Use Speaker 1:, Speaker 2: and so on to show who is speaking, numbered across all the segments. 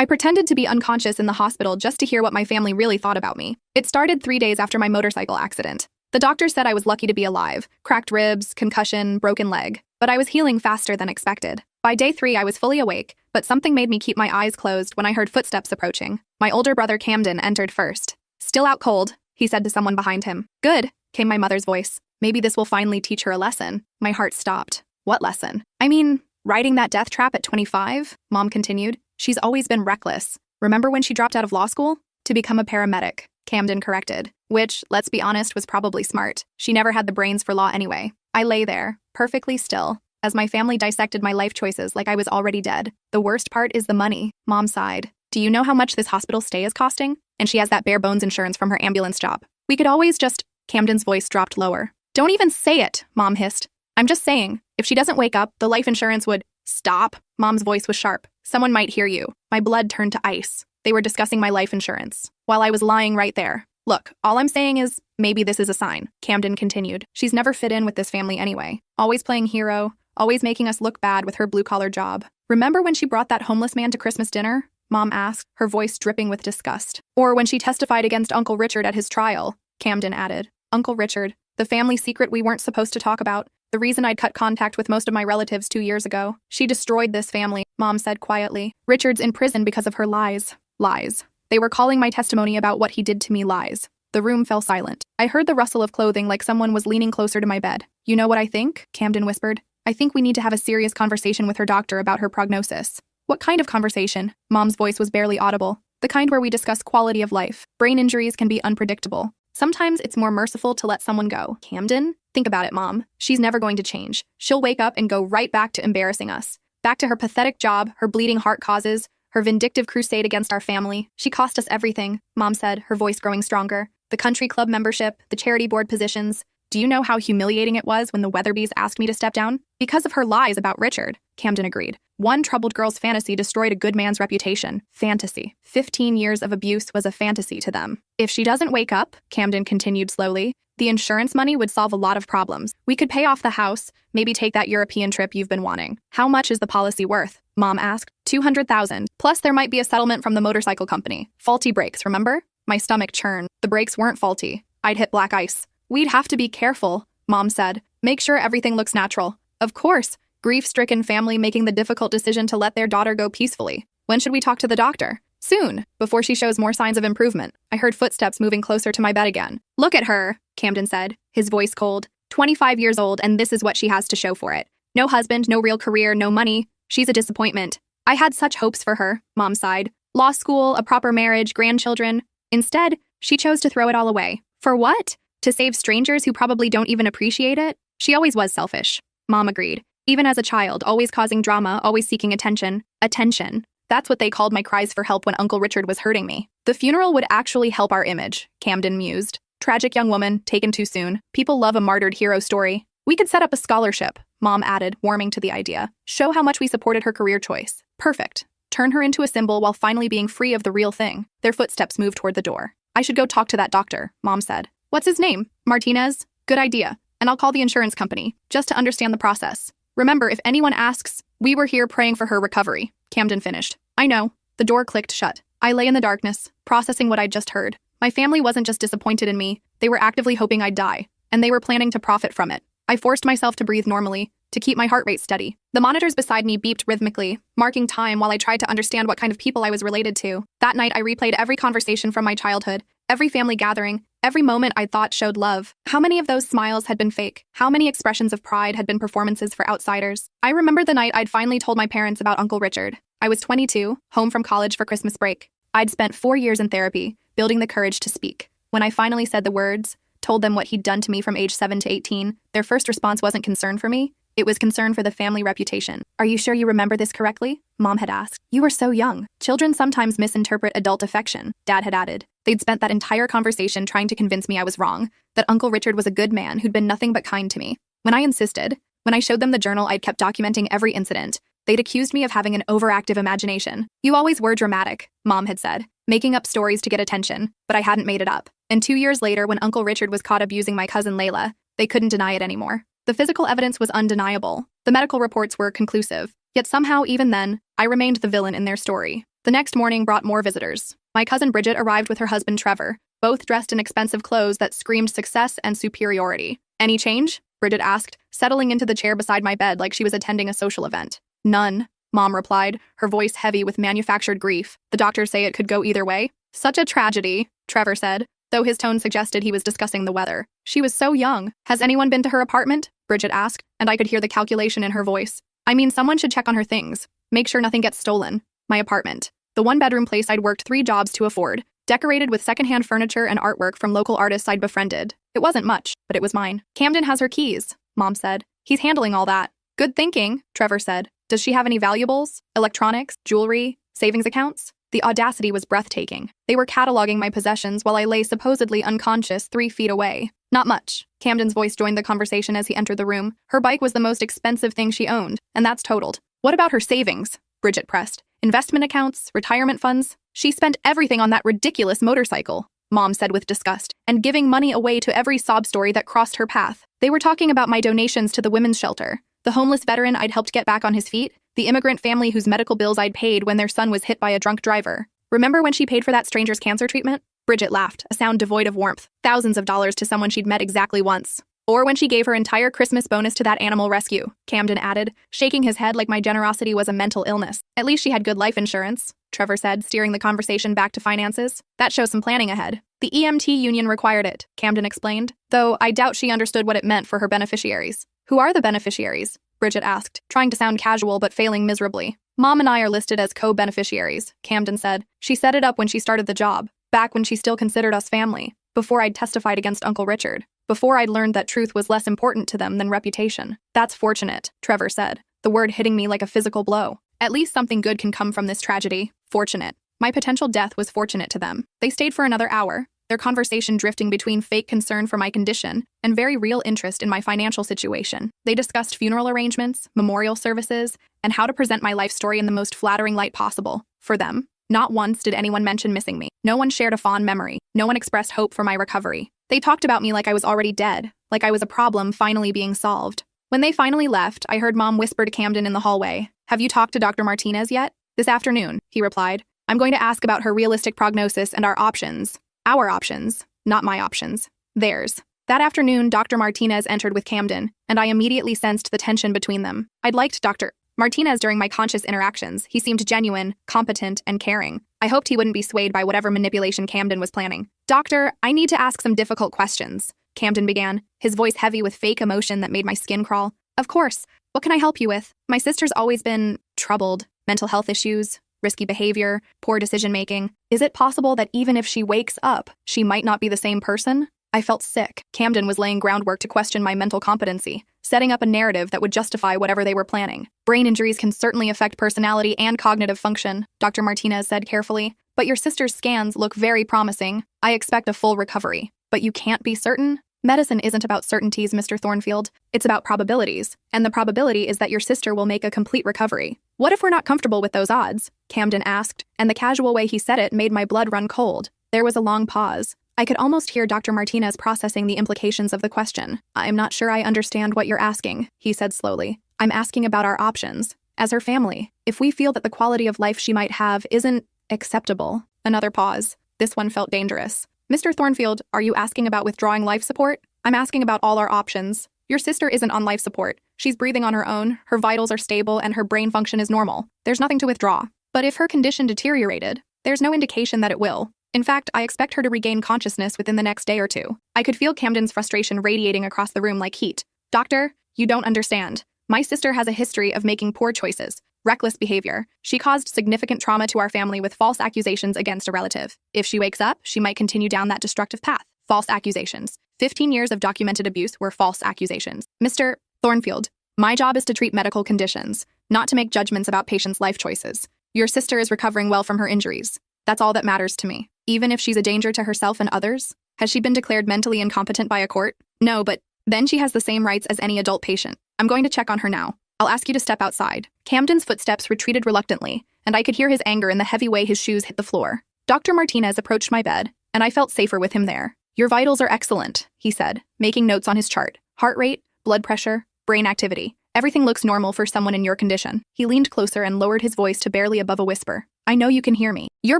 Speaker 1: I pretended to be unconscious in the hospital just to hear what my family really thought about me. It started 3 days after my motorcycle accident. The doctor said I was lucky to be alive, cracked ribs, concussion, broken leg, but I was healing faster than expected. By day 3, I was fully awake, but something made me keep my eyes closed when I heard footsteps approaching. My older brother Camden entered first. "Still out cold," he said to someone behind him. "Good," came my mother's voice. Maybe this will finally teach her a lesson. My heart stopped. What lesson? I mean, riding that death trap at 25? Mom continued. She's always been reckless. Remember when she dropped out of law school? To become a paramedic, Camden corrected. Which, let's be honest, was probably smart. She never had the brains for law anyway. I lay there, perfectly still, as my family dissected my life choices like I was already dead. The worst part is the money, Mom sighed. Do you know how much this hospital stay is costing? And she has that bare bones insurance from her ambulance job. We could always just... Camden's voice dropped lower. Don't even say it, Mom hissed. I'm just saying, if she doesn't wake up, the life insurance would... Stop. Mom's voice was sharp. Someone might hear you. My blood turned to ice. They were discussing my life insurance, while I was lying right there. Look, all I'm saying is, maybe this is a sign, Camden continued. She's never fit in with this family anyway. Always playing hero, always making us look bad with her blue-collar job. Remember when she brought that homeless man to Christmas dinner? Mom asked, her voice dripping with disgust. Or when she testified against Uncle Richard at his trial, Camden added. Uncle Richard, the family secret we weren't supposed to talk about. The reason I'd cut contact with most of my relatives 2 years ago. She destroyed this family, Mom said quietly. Richard's in prison because of her lies. Lies. They were calling my testimony about what he did to me lies. The room fell silent. I heard the rustle of clothing like someone was leaning closer to my bed. You know what I think? Camden whispered. I think we need to have a serious conversation with her doctor about her prognosis. What kind of conversation? Mom's voice was barely audible. The kind where we discuss quality of life. Brain injuries can be unpredictable. Sometimes it's more merciful to let someone go. Camden? Think about it, Mom. She's never going to change. She'll wake up and go right back to embarrassing us. Back to her pathetic job, her bleeding heart causes, her vindictive crusade against our family. She cost us everything, Mom said, her voice growing stronger. The country club membership, the charity board positions. Do you know how humiliating it was when the Weatherbys asked me to step down? Because of her lies about Richard, Camden agreed. One troubled girl's fantasy destroyed a good man's reputation. Fantasy. 15 years of abuse was a fantasy to them. If she doesn't wake up, Camden continued slowly, the insurance money would solve a lot of problems. We could pay off the house, maybe take that European trip you've been wanting. How much is the policy worth? Mom asked. $200,000. Plus there might be a settlement from the motorcycle company. Faulty brakes, remember? My stomach churned. The brakes weren't faulty. I'd hit black ice. We'd have to be careful, Mom said. Make sure everything looks natural. Of course. Grief-stricken family making the difficult decision to let their daughter go peacefully. When should we talk to the doctor? Soon, before she shows more signs of improvement. I heard footsteps moving closer to my bed again. Look at her, Camden said, his voice cold. 25 years old, and this is what she has to show for it. No husband, no real career, no money. She's a disappointment. I had such hopes for her, Mom sighed. Law school, a proper marriage, grandchildren. Instead, she chose to throw it all away. For what? To save strangers who probably don't even appreciate it? She always was selfish. Mom agreed. Even as a child, always causing drama, always seeking attention. Attention. That's what they called my cries for help when Uncle Richard was hurting me. The funeral would actually help our image, Camden mused. Tragic young woman, taken too soon. People love a martyred hero story. We could set up a scholarship, Mom added, warming to the idea. Show how much we supported her career choice. Perfect. Turn her into a symbol while finally being free of the real thing. Their footsteps moved toward the door. I should go talk to that doctor, Mom said. What's his name? Martinez? Good idea. And I'll call the insurance company, just to understand the process. Remember, if anyone asks, we were here praying for her recovery, Camden finished. I know. The door clicked shut. I lay in the darkness, processing what I'd just heard. My family wasn't just disappointed in me, they were actively hoping I'd die, and they were planning to profit from it. I forced myself to breathe normally, to keep my heart rate steady. The monitors beside me beeped rhythmically, marking time while I tried to understand what kind of people I was related to. That night, I replayed every conversation from my childhood, every family gathering, every moment I thought showed love. How many of those smiles had been fake? How many expressions of pride had been performances for outsiders? I remembered the night I'd finally told my parents about Uncle Richard. I was 22, home from college for Christmas break. I'd spent 4 years in therapy, building the courage to speak. When I finally said the words, told them what he'd done to me from age 7 to 18, their first response wasn't concern for me. It was concern for the family reputation. Are you sure you remember this correctly? Mom had asked. You were so young. Children sometimes misinterpret adult affection, Dad had added. They'd spent that entire conversation trying to convince me I was wrong, that Uncle Richard was a good man who'd been nothing but kind to me. When I insisted, when I showed them the journal I'd kept documenting every incident, they'd accused me of having an overactive imagination. You always were dramatic, Mom had said, making up stories to get attention, but I hadn't made it up. And 2 years later, when Uncle Richard was caught abusing my cousin Layla, they couldn't deny it anymore. The physical evidence was undeniable. The medical reports were conclusive. Yet somehow, even then, I remained the villain in their story. The next morning brought more visitors. My cousin Bridget arrived with her husband Trevor, both dressed in expensive clothes that screamed success and superiority. "Any change?" Bridget asked, settling into the chair beside my bed like she was attending a social event. "None," Mom replied, her voice heavy with manufactured grief. "The doctors say it could go either way." "Such a tragedy," Trevor said, though his tone suggested he was discussing the weather. "She was so young. Has anyone been to her apartment?" Bridget asked, and I could hear the calculation in her voice. "I mean, someone should check on her things. Make sure nothing gets stolen." My apartment. The one-bedroom place I'd worked 3 jobs to afford, decorated with secondhand furniture and artwork from local artists I'd befriended. It wasn't much, but it was mine. "Camden has her keys," Mom said. "He's handling all that." "Good thinking," Trevor said. "Does she have any valuables? Electronics? Jewelry? Savings accounts?" The audacity was breathtaking. They were cataloging my possessions while I lay supposedly unconscious 3 feet away. "Not much." Camden's voice joined the conversation as he entered the room. Her bike was the most expensive thing she owned, and that's totaled. "What about her savings?" Bridget pressed. "Investment accounts? Retirement funds?" "She spent everything on that ridiculous motorcycle," Mom said with disgust, "and giving money away to every sob story that crossed her path." They were talking about my donations to the women's shelter, the homeless veteran I'd helped get back on his feet, the immigrant family whose medical bills I'd paid when their son was hit by a drunk driver. "Remember when she paid for that stranger's cancer treatment?" Bridget laughed, a sound devoid of warmth. "Thousands of dollars to someone she'd met exactly once." "Or when she gave her entire Christmas bonus to that animal rescue," Camden added, shaking his head like my generosity was a mental illness. "At least she had good life insurance," Trevor said, steering the conversation back to finances. "That shows some planning ahead." "The EMT union required it," Camden explained, though I doubt she understood what it meant for her beneficiaries. "Who are the beneficiaries?" Bridget asked, trying to sound casual but failing miserably. "Mom and I are listed as co-beneficiaries," Camden said. "She set it up when she started the job, back when she still considered us family, before I'd testified against Uncle Richard, before I'd learned that truth was less important to them than reputation." "That's fortunate," Trevor said, the word hitting me like a physical blow. "At least something good can come from this tragedy." Fortunate. My potential death was fortunate to them. They stayed for another hour, their conversation drifting between fake concern for my condition and very real interest in my financial situation. They discussed funeral arrangements, memorial services, and how to present my life story in the most flattering light possible. For them, not once did anyone mention missing me. No one shared a fond memory. No one expressed hope for my recovery. They talked about me like I was already dead, like I was a problem finally being solved. When they finally left, I heard Mom whisper to Camden in the hallway, "Have you talked to Dr. Martinez yet?" "This afternoon," he replied. "I'm going to ask about her realistic prognosis and our options." Our options, not my options. Theirs. That afternoon, Dr. Martinez entered with Camden, and I immediately sensed the tension between them. I'd liked Dr. Martinez during my conscious interactions. He seemed genuine, competent, and caring. I hoped he wouldn't be swayed by whatever manipulation Camden was planning. "Doctor, I need to ask some difficult questions," Camden began, his voice heavy with fake emotion that made my skin crawl. "Of course. What can I help you with? My sister's always been troubled. Mental health issues, risky behavior, poor decision-making. Is it possible that even if she wakes up, she might not be the same person?" I felt sick. Camden was laying groundwork to question my mental competency, setting up a narrative that would justify whatever they were planning. "Brain injuries can certainly affect personality and cognitive function," Dr. Martinez said carefully. "But your sister's scans look very promising. I expect a full recovery. But you can't be certain?" "Medicine isn't about certainties, Mr. Thornfield. It's about probabilities. And the probability is that your sister will make a complete recovery." "What if we're not comfortable with those odds?" Camden asked, and the casual way he said it made my blood run cold. There was a long pause. I could almost hear Dr. Martinez processing the implications of the question. "I'm not sure I understand what you're asking," he said slowly. "I'm asking about our options. As her family, if we feel that the quality of life she might have isn't acceptable." Another pause. This one felt dangerous. "Mr. Thornfield, are you asking about withdrawing life support?" "I'm asking about all our options. Your sister isn't on life support. She's breathing on her own, her vitals are stable, and her brain function is normal. There's nothing to withdraw. But if her condition deteriorated, there's no indication that it will. In fact, I expect her to regain consciousness within the next day or 2. I could feel Camden's frustration radiating across the room like heat. "Doctor, you don't understand. My sister has a history of making poor choices, reckless behavior. She caused significant trauma to our family with false accusations against a relative. If she wakes up, she might continue down that destructive path." False accusations. 15 years of documented abuse were false accusations. "Mr. Thornfield, my job is to treat medical conditions, not to make judgments about patients' life choices. Your sister is recovering well from her injuries. That's all that matters to me. Even if she's a danger to herself and others? Has she been declared mentally incompetent by a court? No, but then she has the same rights as any adult patient. I'm going to check on her now. I'll ask you to step outside." Camden's footsteps retreated reluctantly, and I could hear his anger in the heavy way his shoes hit the floor. Dr. Martinez approached my bed, and I felt safer with him there. "Your vitals are excellent," he said, making notes on his chart. "Heart rate, blood pressure, brain activity. Everything looks normal for someone in your condition. He leaned closer and lowered his voice to barely above a whisper. I know you can hear me. Your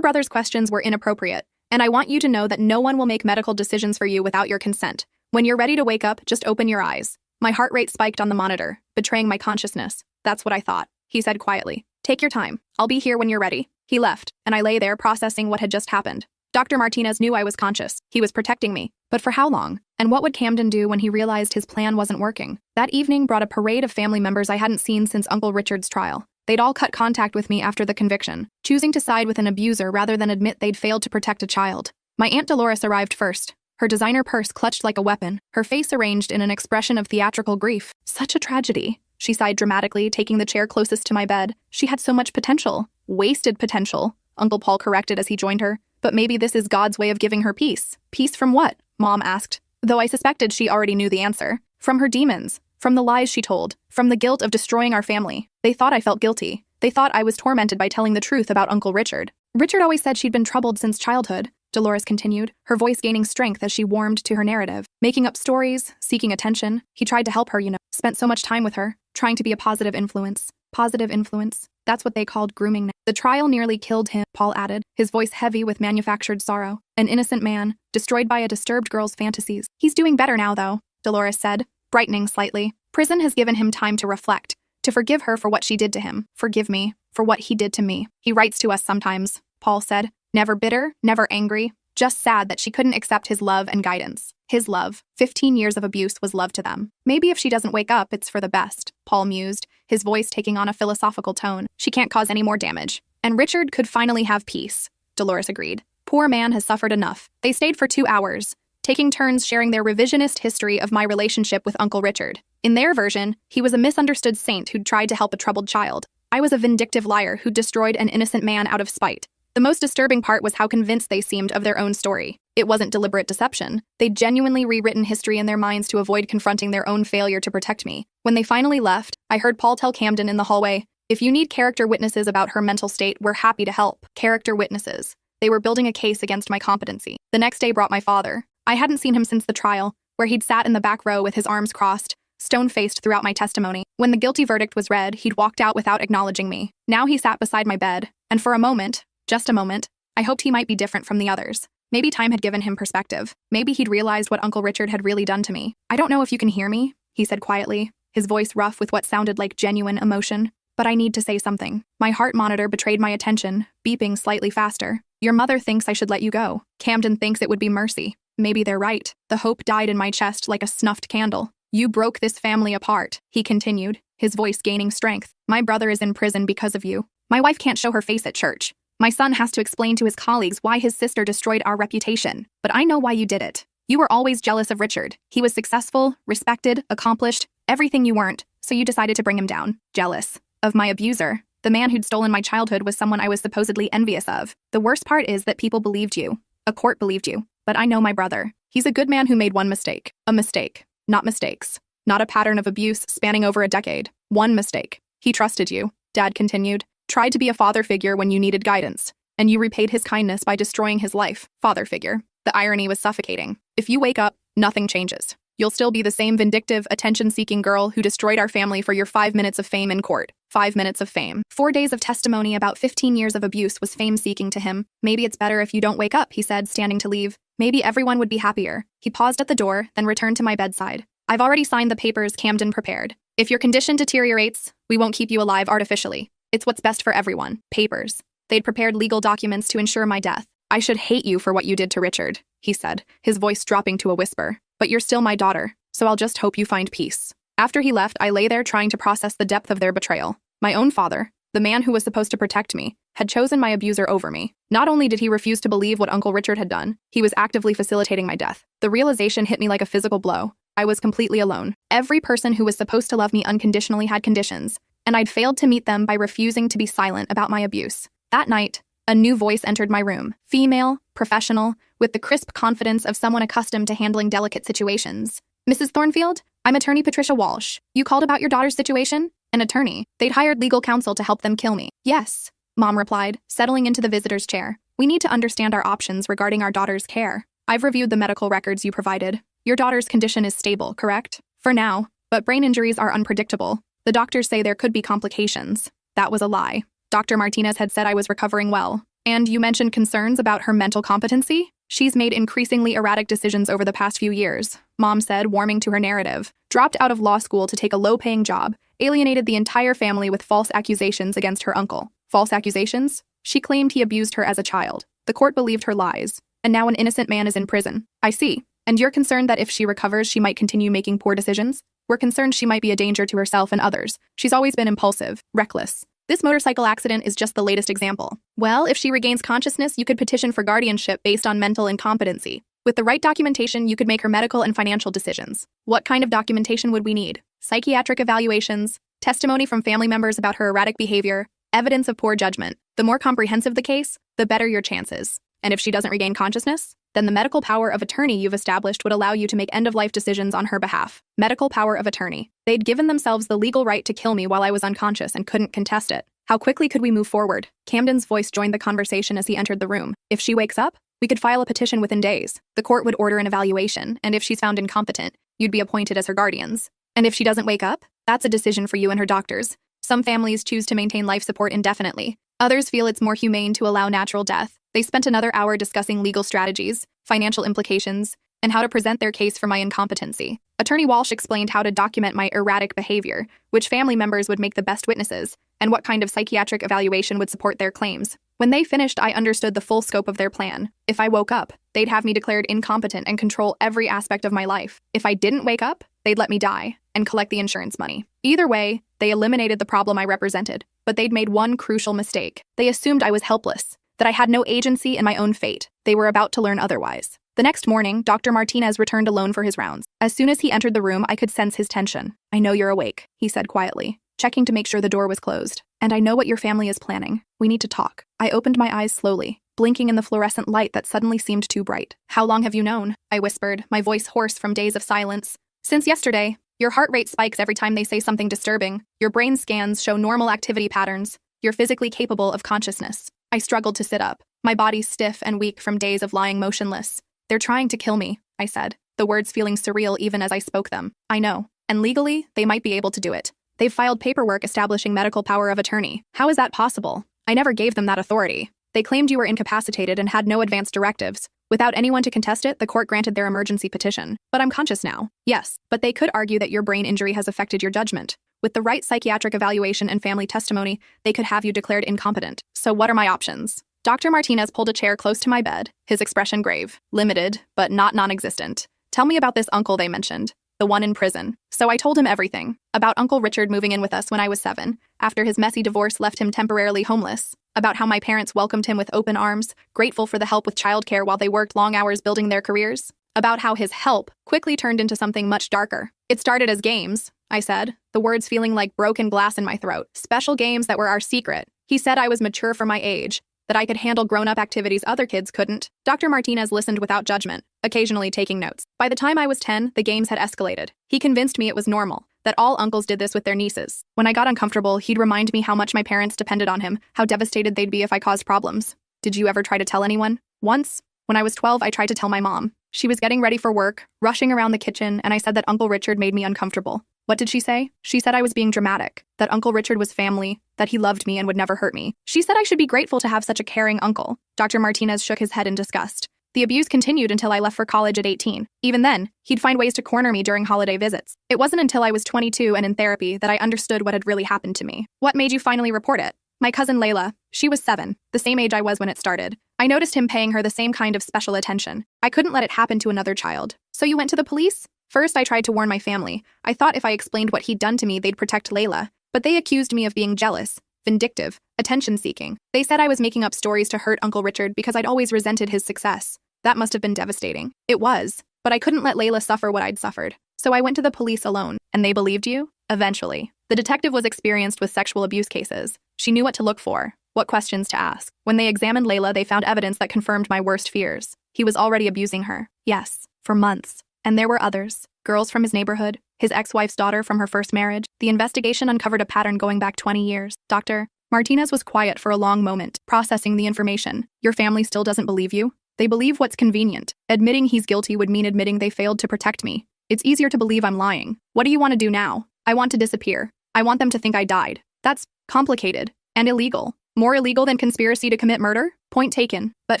Speaker 1: brother's questions were inappropriate, and I want you to know that no one will make medical decisions for you without your consent. When you're ready to wake up, just open your eyes. My heart rate spiked on the monitor, betraying my consciousness. That's what I thought, he said quietly. Take your time. I'll be here when you're ready. He left, and I lay there processing what had just happened. Dr. Martinez knew I was conscious. He was protecting me. But for how long? And what would Camden do when he realized his plan wasn't working? That evening brought a parade of family members I hadn't seen since Uncle Richard's trial. They'd all cut contact with me after the conviction, choosing to side with an abuser rather than admit they'd failed to protect a child. My Aunt Dolores arrived first, her designer purse clutched like a weapon, her face arranged in an expression of theatrical grief. Such a tragedy, she sighed dramatically, taking the chair closest to my bed. She had so much potential. Wasted potential, Uncle Paul corrected as he joined her. But maybe this is God's way of giving her peace. Peace from what? Mom asked, though I suspected she already knew the answer. From her demons, from the lies she told, from the guilt of destroying our family. They thought I felt guilty. They thought I was tormented by telling the truth about Uncle Richard. Richard always said she'd been troubled since childhood, Dolores continued, her voice gaining strength as she warmed to her narrative. Making up stories, seeking attention. He tried to help her, spent so much time with her, trying to be a positive influence. Positive influence. That's what they called grooming now. The trial nearly killed him, Paul added, his voice heavy with manufactured sorrow. An innocent man, destroyed by a disturbed girl's fantasies. He's doing better now, though, Dolores said, brightening slightly. Prison has given him time to reflect, to forgive her for what she did to him. Forgive me for what he did to me. He writes to us sometimes, Paul said. Never bitter, never angry, just sad that she couldn't accept his love and guidance. His love. 15 years of abuse was love to them. Maybe if she doesn't wake up, it's for the best, Paul mused, his voice taking on a philosophical tone. She can't cause any more damage. And Richard could finally have peace, Dolores agreed. Poor man has suffered enough. They stayed for 2 hours, taking turns sharing their revisionist history of my relationship with Uncle Richard. In their version, he was a misunderstood saint who'd tried to help a troubled child. I was a vindictive liar who destroyed an innocent man out of spite. The most disturbing part was how convinced they seemed of their own story. It wasn't deliberate deception. They'd genuinely rewritten history in their minds to avoid confronting their own failure to protect me. When they finally left, I heard Paul tell Camden in the hallway, if you need character witnesses about her mental state, we're happy to help. Character witnesses. They were building a case against my competency. The next day brought my father. I hadn't seen him since the trial, where he'd sat in the back row with his arms crossed, stone-faced throughout my testimony. When the guilty verdict was read, he'd walked out without acknowledging me. Now he sat beside my bed, and for a moment, just a moment, I hoped he might be different from the others. Maybe time had given him perspective. Maybe he'd realized what Uncle Richard had really done to me. I don't know if you can hear me, he said quietly, his voice rough with what sounded like genuine emotion. But I need to say something. My heart monitor betrayed my attention, beeping slightly faster. Your mother thinks I should let you go. Camden thinks it would be mercy. Maybe they're right. The hope died in my chest like a snuffed candle. You broke this family apart, he continued, his voice gaining strength. My brother is in prison because of you. My wife can't show her face at church. My son has to explain to his colleagues why his sister destroyed our reputation. But I know why you did it. You were always jealous of Richard. He was successful, respected, accomplished, everything you weren't, so you decided to bring him down. Jealous of my abuser. The man who'd stolen my childhood was someone I was supposedly envious of. The worst part is that people believed you. A court believed you. But I know my brother. He's a good man who made one mistake. A mistake. Not mistakes. Not a pattern of abuse spanning over a decade. One mistake. He trusted you, Dad continued. Tried to be a father figure when you needed guidance. And you repaid his kindness by destroying his life. Father figure. The irony was suffocating. If you wake up, nothing changes. You'll still be the same vindictive, attention-seeking girl who destroyed our family for your 5 minutes of fame in court. 5 minutes of fame. 4 days of testimony about 15 years of abuse was fame-seeking to him. Maybe it's better if you don't wake up, he said, standing to leave. Maybe everyone would be happier. He paused at the door, then returned to my bedside. I've already signed the papers Camden prepared. If your condition deteriorates, we won't keep you alive artificially. It's what's best for everyone. Papers. They'd prepared legal documents to ensure my death. I should hate you for what you did to Richard, he said, his voice dropping to a whisper. But you're still my daughter, so I'll just hope you find peace. After he left, I lay there trying to process the depth of their betrayal. My own father, the man who was supposed to protect me, had chosen my abuser over me. Not only did he refuse to believe what Uncle Richard had done, he was actively facilitating my death. The realization hit me like a physical blow. I was completely alone. Every person who was supposed to love me unconditionally had conditions, and I'd failed to meet them by refusing to be silent about my abuse. That night, a new voice entered my room. Female, professional, with the crisp confidence of someone accustomed to handling delicate situations. Mrs. Thornfield, I'm attorney Patricia Walsh. You called about your daughter's situation? An attorney. They'd hired legal counsel to help them kill me. Yes, Mom replied, settling into the visitor's chair. We need to understand our options regarding our daughter's care. I've reviewed the medical records you provided. Your daughter's condition is stable, correct? For now, but brain injuries are unpredictable. The doctors say there could be complications. That was a lie. Dr. Martinez had said I was recovering well. And you mentioned concerns about her mental competency? She's made increasingly erratic decisions over the past few years, Mom said, warming to her narrative. Dropped out of law school to take a low-paying job, alienated the entire family with false accusations against her uncle. False accusations? She claimed he abused her as a child. The court believed her lies. And now an innocent man is in prison. I see. And you're concerned that if she recovers, she might continue making poor decisions? We're concerned she might be a danger to herself and others. She's always been impulsive, reckless. This motorcycle accident is just the latest example. Well, if she regains consciousness, you could petition for guardianship based on mental incompetency. With the right documentation, you could make her medical and financial decisions. What kind of documentation would we need? Psychiatric evaluations, testimony from family members about her erratic behavior, evidence of poor judgment. The more comprehensive the case, the better your chances. And if she doesn't regain consciousness, then the medical power of attorney you've established would allow you to make end-of-life decisions on her behalf. Medical power of attorney. They'd given themselves the legal right to kill me while I was unconscious and couldn't contest it. How quickly could we move forward? Camden's voice joined the conversation as he entered the room. If she wakes up, we could file a petition within days. The court would order an evaluation, and if she's found incompetent, you'd be appointed as her guardians. And if she doesn't wake up, that's a decision for you and her doctors. Some families choose to maintain life support indefinitely. Others feel it's more humane to allow natural death. They spent another hour discussing legal strategies, financial implications, and how to present their case for my incompetency. Attorney Walsh explained how to document my erratic behavior, which family members would make the best witnesses, and what kind of psychiatric evaluation would support their claims. When they finished, I understood the full scope of their plan. If I woke up, they'd have me declared incompetent and control every aspect of my life. If I didn't wake up, they'd let me die and collect the insurance money. Either way, they eliminated the problem I represented, but they'd made one crucial mistake. They assumed I was helpless, that I had no agency in my own fate. They were about to learn otherwise. The next morning, Dr. Martinez returned alone for his rounds. As soon as he entered the room, I could sense his tension. "I know you're awake," he said quietly, checking to make sure the door was closed. "And I know what your family is planning. We need to talk." I opened my eyes slowly, blinking in the fluorescent light that suddenly seemed too bright. "How long have you known?" I whispered, my voice hoarse from days of silence. "Since yesterday. Your heart rate spikes every time they say something disturbing. Your brain scans show normal activity patterns. You're physically capable of consciousness." I struggled to sit up, my body stiff and weak from days of lying motionless. "They're trying to kill me," I said, the words feeling surreal even as I spoke them. "I know. And legally, they might be able to do it. They've filed paperwork establishing medical power of attorney. How is that possible? I never gave them that authority. They claimed you were incapacitated and had no advance directives. Without anyone to contest it, the court granted their emergency petition. But I'm conscious now. Yes, but they could argue that your brain injury has affected your judgment. With the right psychiatric evaluation and family testimony, they could have you declared incompetent. So what are my options?" Dr. Martinez pulled a chair close to my bed, his expression grave, limited, but not non-existent. "Tell me about this uncle they mentioned, the one in prison." So I told him everything. About Uncle Richard moving in with us when I was 7, after his messy divorce left him temporarily homeless. About how my parents welcomed him with open arms, grateful for the help with childcare while they worked long hours building their careers. About how his help quickly turned into something much darker. "It started as games," I said, the words feeling like broken glass in my throat. "Special games that were our secret." He said I was mature for my age, that I could handle grown-up activities other kids couldn't. Dr. Martinez listened without judgment, occasionally taking notes. By the time I was 10, the games had escalated. He convinced me it was normal, that all uncles did this with their nieces. When I got uncomfortable, he'd remind me how much my parents depended on him, how devastated they'd be if I caused problems. "Did you ever try to tell anyone?" "Once. When I was 12, I tried to tell my mom. She was getting ready for work, rushing around the kitchen, and I said that Uncle Richard made me uncomfortable." "What did she say?" "She said I was being dramatic, that Uncle Richard was family, that he loved me and would never hurt me. She said I should be grateful to have such a caring uncle." Dr. Martinez shook his head in disgust. "The abuse continued until I left for college at 18. Even then, he'd find ways to corner me during holiday visits. It wasn't until I was 22 and in therapy that I understood what had really happened to me." "What made you finally report it?" "My cousin Layla. She was 7, the same age I was when it started. I noticed him paying her the same kind of special attention. I couldn't let it happen to another child." "So you went to the police?" "First, I tried to warn my family. I thought if I explained what he'd done to me, they'd protect Layla. But they accused me of being jealous, vindictive, attention-seeking. They said I was making up stories to hurt Uncle Richard because I'd always resented his success. That must have been devastating." "It was. But I couldn't let Layla suffer what I'd suffered. So I went to the police alone." "And they believed you?" "Eventually. The detective was experienced with sexual abuse cases. She knew what to look for, what questions to ask. When they examined Layla, they found evidence that confirmed my worst fears. He was already abusing her. Yes, for months. And there were others. Girls from his neighborhood, his ex-wife's daughter from her first marriage. The investigation uncovered a pattern going back 20 years. Dr. Martinez was quiet for a long moment, processing the information. "Your family still doesn't believe you?" "They believe what's convenient. Admitting he's guilty would mean admitting they failed to protect me. It's easier to believe I'm lying." "What do you want to do now?" "I want to disappear. I want them to think I died. That's complicated and illegal. More illegal than conspiracy to commit murder? Point taken. But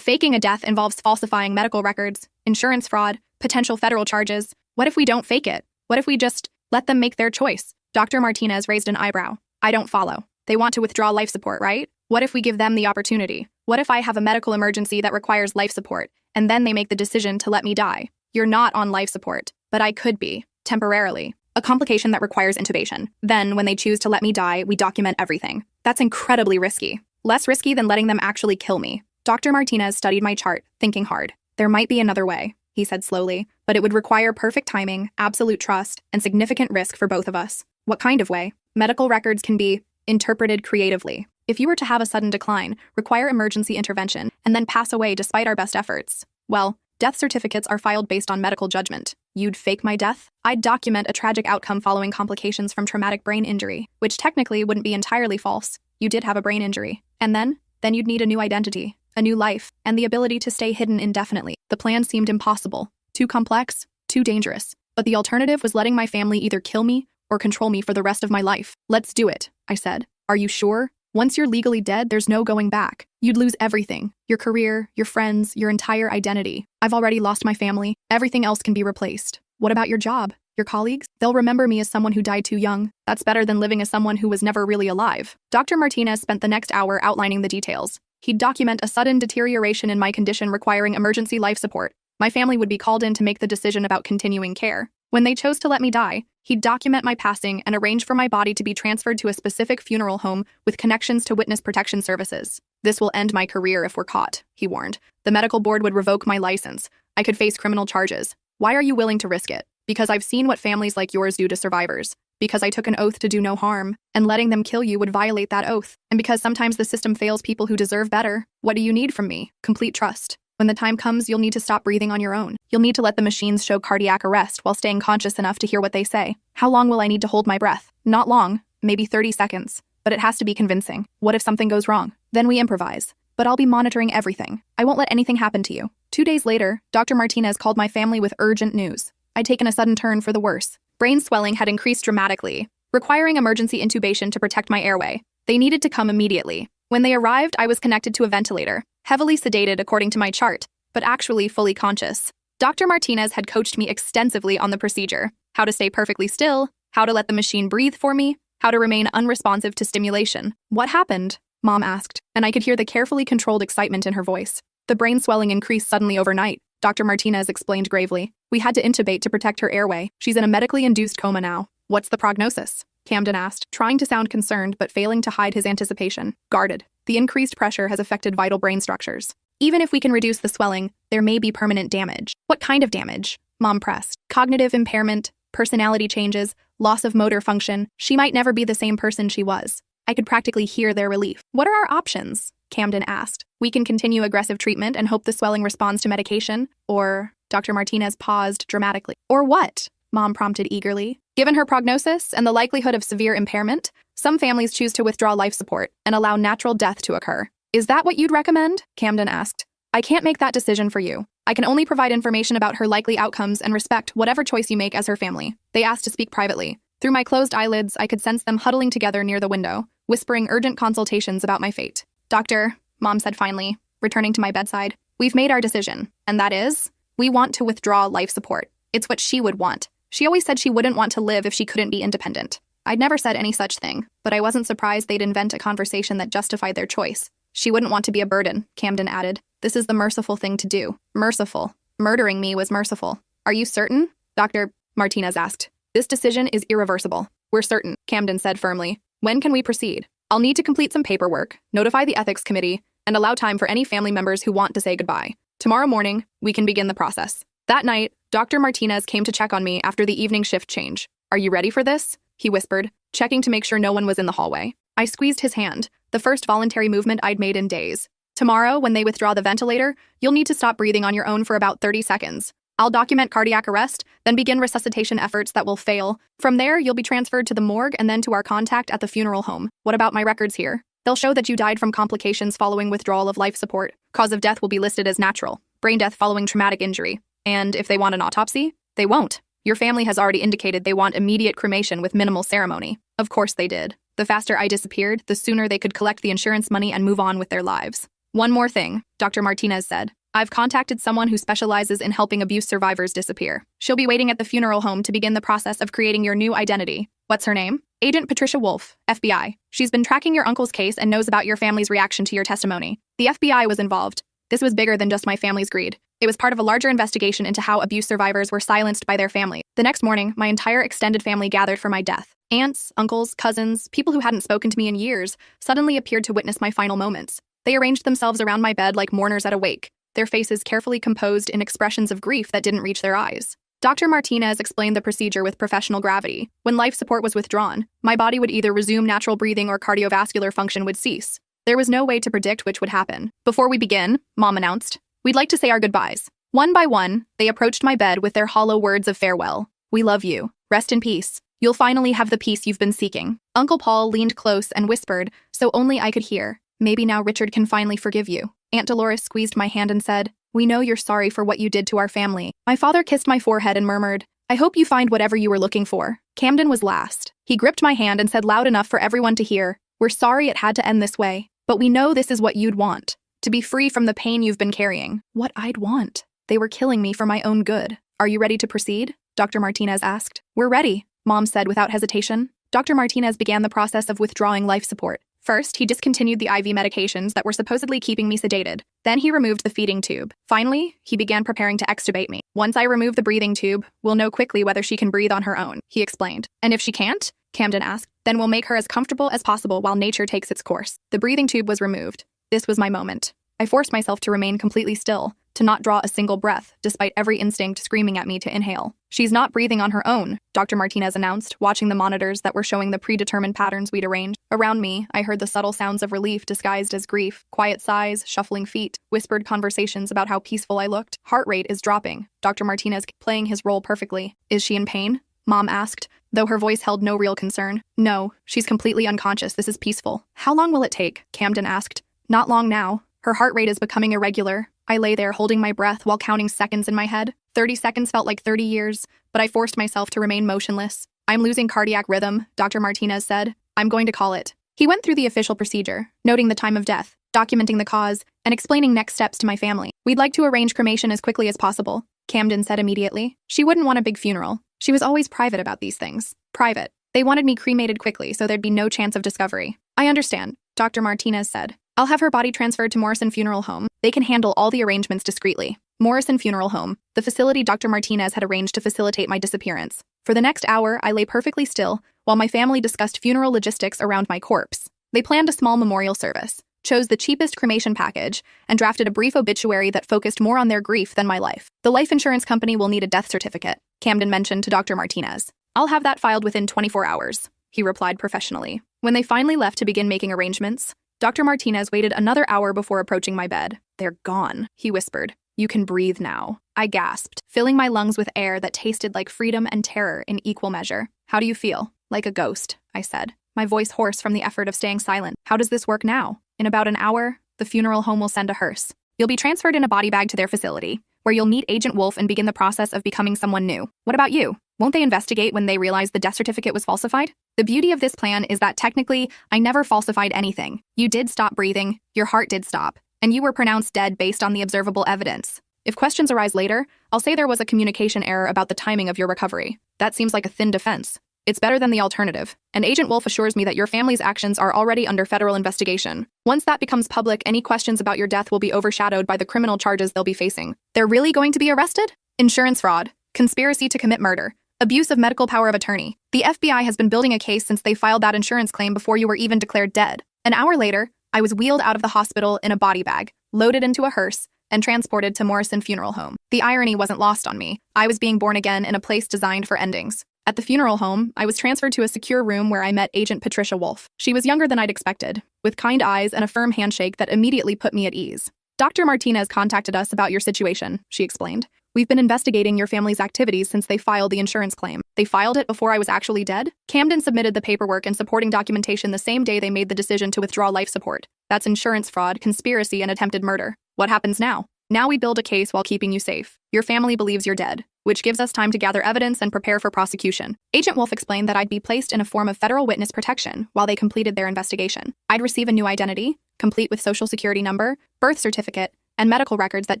Speaker 1: faking a death involves falsifying medical records, insurance fraud, potential federal charges. What if we don't fake it? What if we just let them make their choice? Dr. Martinez raised an eyebrow. I don't follow. They want to withdraw life support, right? What if we give them the opportunity? What if I have a medical emergency that requires life support, and then they make the decision to let me die? You're not on life support, but I could be, temporarily. A complication that requires intubation. Then, when they choose to let me die, we document everything. That's incredibly risky. Less risky than letting them actually kill me. Dr. Martinez studied my chart, thinking hard. There might be another way, he said slowly, but it would require perfect timing, absolute trust, and significant risk for both of us. What kind of way? Medical records can be interpreted creatively. If you were to have a sudden decline, require emergency intervention, and then pass away despite our best efforts, well, death certificates are filed based on medical judgment. You'd fake my death? I'd document a tragic outcome following complications from traumatic brain injury, which technically wouldn't be entirely false. You did have a brain injury. And then you'd need a new identity, a new life, and the ability to stay hidden indefinitely. The plan seemed impossible, too complex, too dangerous. But the alternative was letting my family either kill me or control me for the rest of my life. Let's do it, I said. Are you sure? Once you're legally dead, there's no going back. You'd lose everything. Your career, your friends, your entire identity. I've already lost my family. Everything else can be replaced. What about your job? Your colleagues? They'll remember me as someone who died too young. That's better than living as someone who was never really alive. Dr. Martinez spent the next hour outlining the details. He'd document a sudden deterioration in my condition requiring emergency life support. My family would be called in to make the decision about continuing care. When they chose to let me die, he'd document my passing and arrange for my body to be transferred to a specific funeral home with connections to witness protection services. This will end my career if we're caught, he warned. The medical board would revoke my license. I could face criminal charges. Why are you willing to risk it? Because I've seen what families like yours do to survivors. Because I took an oath to do no harm, and letting them kill you would violate that oath. And because sometimes the system fails people who deserve better. What do you need from me? Complete trust. When the time comes, you'll need to stop breathing on your own. You'll need to let the machines show cardiac arrest while staying conscious enough to hear what they say. How long will I need to hold my breath? Not long, maybe 30 seconds. But it has to be convincing. What if something goes wrong? Then we improvise. But I'll be monitoring everything. I won't let anything happen to you. 2 days later, Dr. Martinez called my family with urgent news. I'd taken a sudden turn for the worse. Brain swelling had increased dramatically, requiring emergency intubation to protect my airway. They needed to come immediately. When they arrived, I was connected to a ventilator, heavily sedated according to my chart, but actually fully conscious. Dr. Martinez had coached me extensively on the procedure, how to stay perfectly still, how to let the machine breathe for me, how to remain unresponsive to stimulation. What happened? Mom asked, and I could hear the carefully controlled excitement in her voice. The brain swelling increased suddenly overnight, Dr. Martinez explained gravely. We had to intubate to protect her airway. She's in a medically induced coma now. What's the prognosis? Camden asked, trying to sound concerned but failing to hide his anticipation. Guarded. The increased pressure has affected vital brain structures. Even if we can reduce the swelling, there may be permanent damage. What kind of damage? Mom pressed. Cognitive impairment, personality changes, loss of motor function. She might never be the same person she was. I could practically hear their relief. What are our options? Camden asked. We can continue aggressive treatment and hope the swelling responds to medication, or... Dr. Martinez paused dramatically. Or what? Mom prompted eagerly. Given her prognosis and the likelihood of severe impairment, some families choose to withdraw life support and allow natural death to occur. Is that what you'd recommend? Camden asked. I can't make that decision for you. I can only provide information about her likely outcomes and respect whatever choice you make as her family. They asked to speak privately. Through my closed eyelids, I could sense them huddling together near the window, whispering urgent consultations about my fate. Doctor, Mom said finally, returning to my bedside, we've made our decision, and that is, we want to withdraw life support. It's what she would want. She always said she wouldn't want to live if she couldn't be independent. I'd never said any such thing, but I wasn't surprised they'd invent a conversation that justified their choice. She wouldn't want to be a burden, Camden added. This is the merciful thing to do. Merciful. Murdering me was merciful. Are you certain? Dr. Martinez asked. This decision is irreversible. We're certain, Camden said firmly. When can we proceed? I'll need to complete some paperwork, notify the ethics committee, and allow time for any family members who want to say goodbye. Tomorrow morning, we can begin the process. That night, Dr. Martinez came to check on me after the evening shift change. Are you ready for this? He whispered, checking to make sure no one was in the hallway. I squeezed his hand, the first voluntary movement I'd made in days. Tomorrow, when they withdraw the ventilator, you'll need to stop breathing on your own for about 30 seconds. I'll document cardiac arrest, then begin resuscitation efforts that will fail. From there, you'll be transferred to the morgue and then to our contact at the funeral home. What about my records here? They'll show that you died from complications following withdrawal of life support. Cause of death will be listed as natural. Brain death following traumatic injury. And if they want an autopsy, they won't. Your family has already indicated they want immediate cremation with minimal ceremony. Of course they did. The faster I disappeared, the sooner they could collect the insurance money and move on with their lives. One more thing, Dr. Martinez said. I've contacted someone who specializes in helping abuse survivors disappear. She'll be waiting at the funeral home to begin the process of creating your new identity. What's her name? Agent Patricia Wolf, FBI. She's been tracking your uncle's case and knows about your family's reaction to your testimony. The FBI was involved. This was bigger than just my family's greed. It was part of a larger investigation into how abuse survivors were silenced by their family. The next morning, my entire extended family gathered for my death. Aunts, uncles, cousins, people who hadn't spoken to me in years, suddenly appeared to witness my final moments. They arranged themselves around my bed like mourners at a wake, their faces carefully composed in expressions of grief that didn't reach their eyes. Dr. Martinez explained the procedure with professional gravity. When life support was withdrawn, my body would either resume natural breathing or cardiovascular function would cease. There was no way to predict which would happen. Before we begin, Mom announced, we'd like to say our goodbyes. One by one, they approached my bed with their hollow words of farewell. We love you. Rest in peace. You'll finally have the peace you've been seeking. Uncle Paul leaned close and whispered, so only I could hear, maybe now Richard can finally forgive you. Aunt Dolores squeezed my hand and said, we know you're sorry for what you did to our family. My father kissed my forehead and murmured, I hope you find whatever you were looking for. Camden was last. He gripped my hand and said loud enough for everyone to hear, we're sorry it had to end this way, but we know this is what you'd want. To be free from the pain you've been carrying. What I'd want. They were killing me for my own good. Are you ready to proceed? Dr. Martinez asked. We're ready, Mom said without hesitation. Dr. Martinez began the process of withdrawing life support. First, he discontinued the IV medications that were supposedly keeping me sedated. Then he removed the feeding tube. Finally, he began preparing to extubate me. Once I remove the breathing tube, we'll know quickly whether she can breathe on her own, he explained. And if she can't? Camden asked. Then we'll make her as comfortable as possible while nature takes its course. The breathing tube was removed. This was my moment. I forced myself to remain completely still, to not draw a single breath, despite every instinct screaming at me to inhale. She's not breathing on her own, Dr. Martinez announced, watching the monitors that were showing the predetermined patterns we'd arranged. Around me, I heard the subtle sounds of relief disguised as grief, quiet sighs, shuffling feet, whispered conversations about how peaceful I looked. Heart rate is dropping, Dr. Martinez playing his role perfectly. Is she in pain? Mom asked, though her voice held no real concern. No, she's completely unconscious. This is peaceful. How long will it take? Camden asked. Not long now. Her heart rate is becoming irregular. I lay there holding my breath while counting seconds in my head. 30 seconds felt like 30 years, but I forced myself to remain motionless. I'm losing cardiac rhythm, Dr. Martinez said. I'm going to call it. He went through the official procedure, noting the time of death, documenting the cause, and explaining next steps to my family. We'd like to arrange cremation as quickly as possible, Camden said immediately. She wouldn't want a big funeral. She was always private about these things. Private. They wanted me cremated quickly so there'd be no chance of discovery. I understand, Dr. Martinez said. I'll have her body transferred to Morrison Funeral Home. They can handle all the arrangements discreetly. Morrison Funeral Home, the facility Dr. Martinez had arranged to facilitate my disappearance. For the next hour, I lay perfectly still while my family discussed funeral logistics around my corpse. They planned a small memorial service, chose the cheapest cremation package, and drafted a brief obituary that focused more on their grief than my life. The life insurance company will need a death certificate, Camden mentioned to Dr. Martinez. I'll have that filed within 24 hours, he replied professionally. When they finally left to begin making arrangements, Dr. Martinez waited another hour before approaching my bed. They're gone, he whispered. You can breathe now. I gasped, filling my lungs with air that tasted like freedom and terror in equal measure. How do you feel? Like a ghost, I said, my voice hoarse from the effort of staying silent. How does this work now? In about an hour, the funeral home will send a hearse. You'll be transferred in a body bag to their facility, where you'll meet Agent Wolf and begin the process of becoming someone new. What about you? Won't they investigate when they realize the death certificate was falsified? The beauty of this plan is that technically, I never falsified anything. You did stop breathing, your heart did stop, and you were pronounced dead based on the observable evidence. If questions arise later, I'll say there was a communication error about the timing of your recovery. That seems like a thin defense. It's better than the alternative. And Agent Wolf assures me that your family's actions are already under federal investigation. Once that becomes public, any questions about your death will be overshadowed by the criminal charges they'll be facing. They're really going to be arrested? Insurance fraud, conspiracy to commit murder, abuse of medical power of attorney. The FBI has been building a case since they filed that insurance claim before you were even declared dead. An hour later, I was wheeled out of the hospital in a body bag, loaded into a hearse, and transported to Morrison Funeral Home. The irony wasn't lost on me. I was being born again in a place designed for endings. At the funeral home, I was transferred to a secure room where I met Agent Patricia Wolf. She was younger than I'd expected, with kind eyes and a firm handshake that immediately put me at ease. Dr. Martinez contacted us about your situation, she explained. We've been investigating your family's activities since they filed the insurance claim. They filed it before I was actually dead? Camden submitted the paperwork and supporting documentation the same day they made the decision to withdraw life support. That's insurance fraud, conspiracy, and attempted murder. What happens now? Now we build a case while keeping you safe. Your family believes you're dead, which gives us time to gather evidence and prepare for prosecution. Agent Wolf explained that I'd be placed in a form of federal witness protection while they completed their investigation. I'd receive a new identity, complete with social security number, birth certificate, and medical records that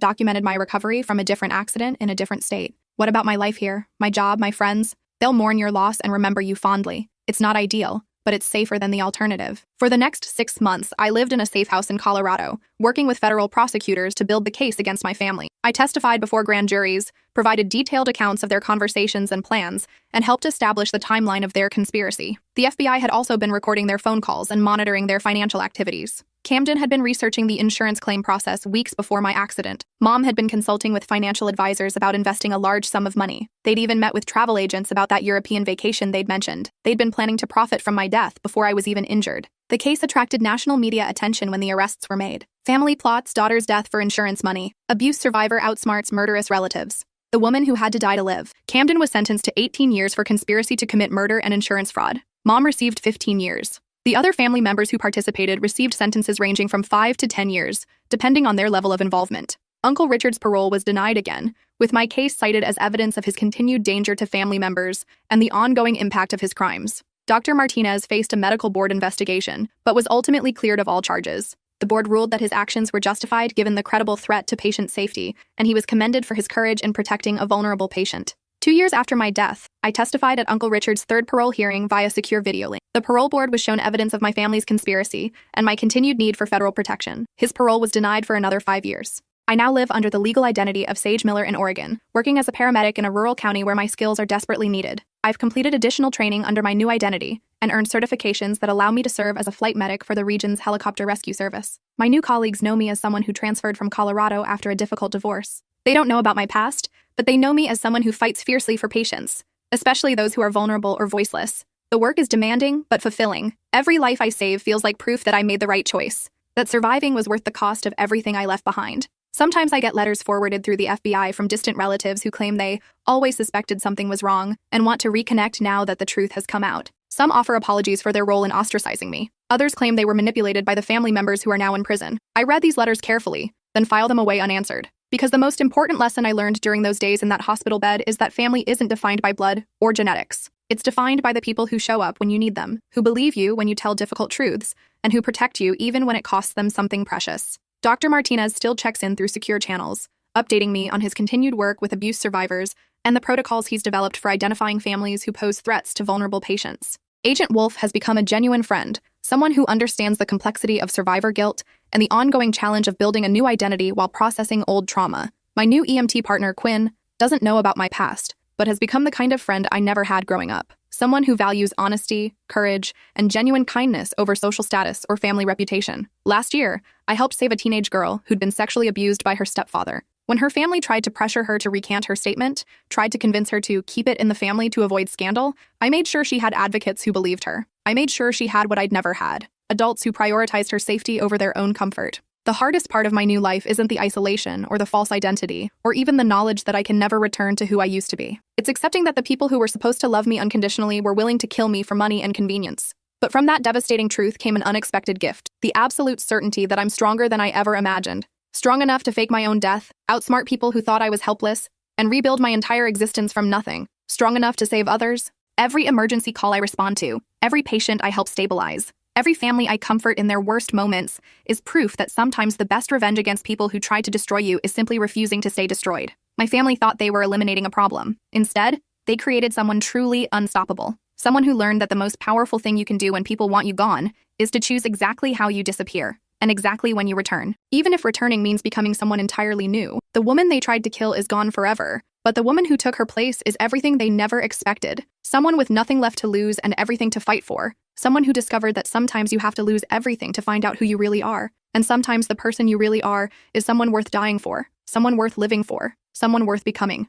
Speaker 1: documented my recovery from a different accident in a different state. What about my life here, my job, my friends? They'll mourn your loss and remember you fondly. It's not ideal, but it's safer than the alternative. For the next 6 months, I lived in a safe house in Colorado, working with federal prosecutors to build the case against my family. I testified before grand juries, provided detailed accounts of their conversations and plans, and helped establish the timeline of their conspiracy. The FBI had also been recording their phone calls and monitoring their financial activities. Camden had been researching the insurance claim process weeks before my accident. Mom had been consulting with financial advisors about investing a large sum of money. They'd even met with travel agents about that European vacation they'd mentioned. They'd been planning to profit from my death before I was even injured. The case attracted national media attention when the arrests were made. Family plots daughter's death for insurance money. Abuse survivor outsmarts murderous relatives. The woman who had to die to live. Camden was sentenced to 18 years for conspiracy to commit murder and insurance fraud. Mom received 15 years. The other family members who participated received sentences ranging from 5 to 10 years, depending on their level of involvement. Uncle Richard's parole was denied again, with my case cited as evidence of his continued danger to family members and the ongoing impact of his crimes. Dr. Martinez faced a medical board investigation, but was ultimately cleared of all charges. The board ruled that his actions were justified given the credible threat to patient safety, and he was commended for his courage in protecting a vulnerable patient. 2 years after my death, I testified at Uncle Richard's third parole hearing via secure video link. The parole board was shown evidence of my family's conspiracy and my continued need for federal protection. His parole was denied for another 5 years. I now live under the legal identity of Sage Miller in Oregon, working as a paramedic in a rural county where my skills are desperately needed. I've completed additional training under my new identity and earned certifications that allow me to serve as a flight medic for the region's helicopter rescue service. My new colleagues know me as someone who transferred from Colorado after a difficult divorce. They don't know about my past, but they know me as someone who fights fiercely for patients, especially those who are vulnerable or voiceless. The work is demanding, but fulfilling. Every life I save feels like proof that I made the right choice, that surviving was worth the cost of everything I left behind. Sometimes I get letters forwarded through the FBI from distant relatives who claim they always suspected something was wrong and want to reconnect now that the truth has come out. Some offer apologies for their role in ostracizing me. Others claim they were manipulated by the family members who are now in prison. I read these letters carefully, then file them away unanswered. Because the most important lesson I learned during those days in that hospital bed is that family isn't defined by blood or genetics. It's defined by the people who show up when you need them, who believe you when you tell difficult truths, and who protect you even when it costs them something precious. Dr. Martinez still checks in through secure channels, updating me on his continued work with abuse survivors and the protocols he's developed for identifying families who pose threats to vulnerable patients. Agent Wolf has become a genuine friend, someone who understands the complexity of survivor guilt and the ongoing challenge of building a new identity while processing old trauma. My new EMT partner, Qley, doesn't know about my past, but has become the kind of friend I never had growing up. Someone who values honesty, courage, and genuine kindness over social status or family reputation. Last year, I helped save a teenage girl who'd been sexually abused by her stepfather. When her family tried to pressure her to recant her statement, tried to convince her to keep it in the family to avoid scandal, I made sure she had advocates who believed her. I made sure she had what I'd never had, adults who prioritized her safety over their own comfort. The hardest part of my new life isn't the isolation or the false identity, or even the knowledge that I can never return to who I used to be. It's accepting that the people who were supposed to love me unconditionally were willing to kill me for money and convenience. But from that devastating truth came an unexpected gift, the absolute certainty that I'm stronger than I ever imagined. Strong enough to fake my own death, outsmart people who thought I was helpless, and rebuild my entire existence from nothing. Strong enough to save others. Every emergency call I respond to, every patient I help stabilize, every family I comfort in their worst moments is proof that sometimes the best revenge against people who try to destroy you is simply refusing to stay destroyed. My family thought they were eliminating a problem. Instead, they created someone truly unstoppable. Someone who learned that the most powerful thing you can do when people want you gone is to choose exactly how you disappear and exactly when you return. Even if returning means becoming someone entirely new, the woman they tried to kill is gone forever, but the woman who took her place is everything they never expected. Someone with nothing left to lose and everything to fight for. Someone who discovered that sometimes you have to lose everything to find out who you really are. And sometimes the person you really are is someone worth dying for, someone worth living for, someone worth becoming.